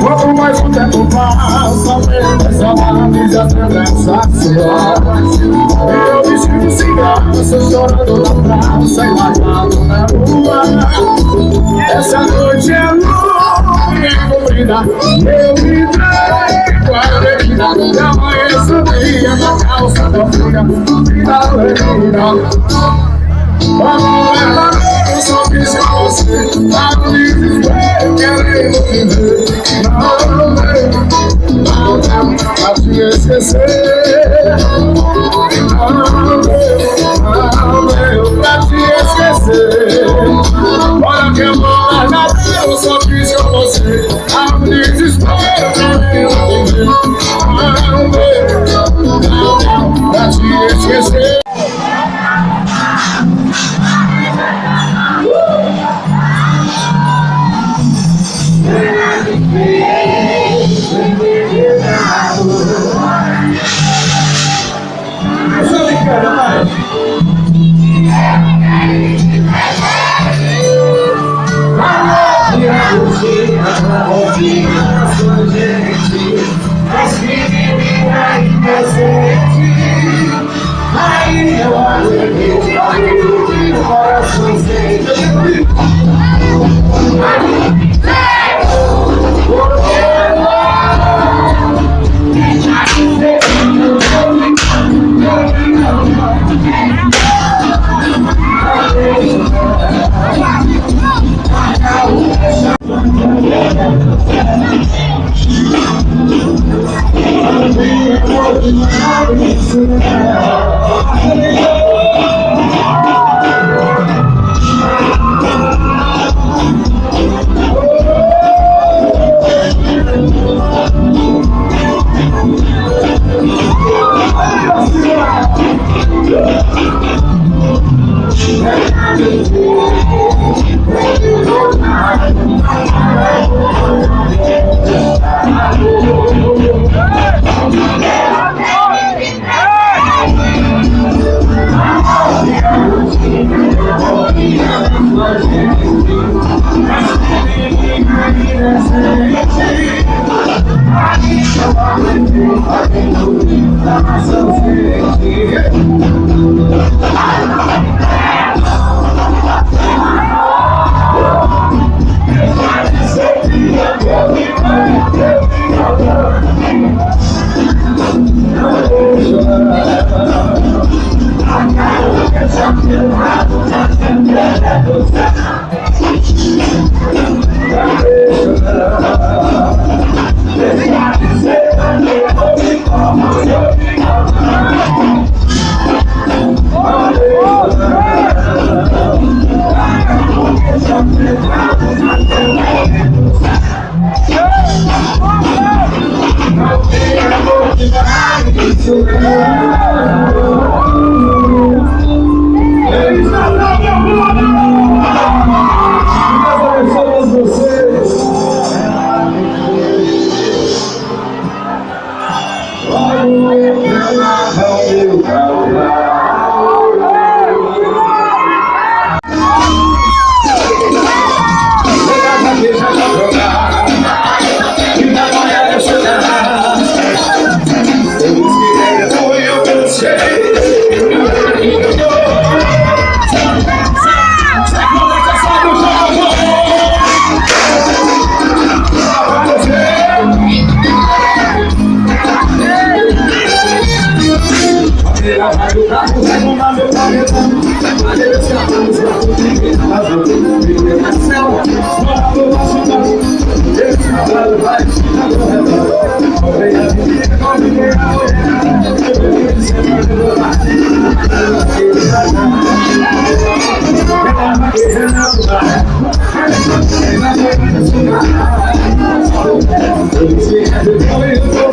Quanto mais o tempo passa, menos saudades atravessa a cidade. Eu vestido cigarro, chorando na praça e largado na rua. Essa noite é longa e comprida. Eu me entrego à bebida e amanheço dia na calça da filha e da avenida. Vamos levar o sorriso a você, lá no desespero, querendo te ver. Não, pra te esquecer. Não, pra te esquecer. Bora que eu vou largar o sorriso a você, lá no desespero, querendo te ver. Não, pra te esquecer.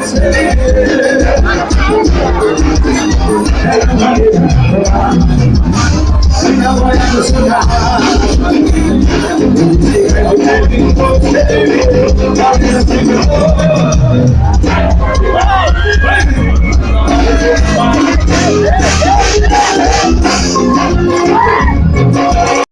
Você Não vai alucinar.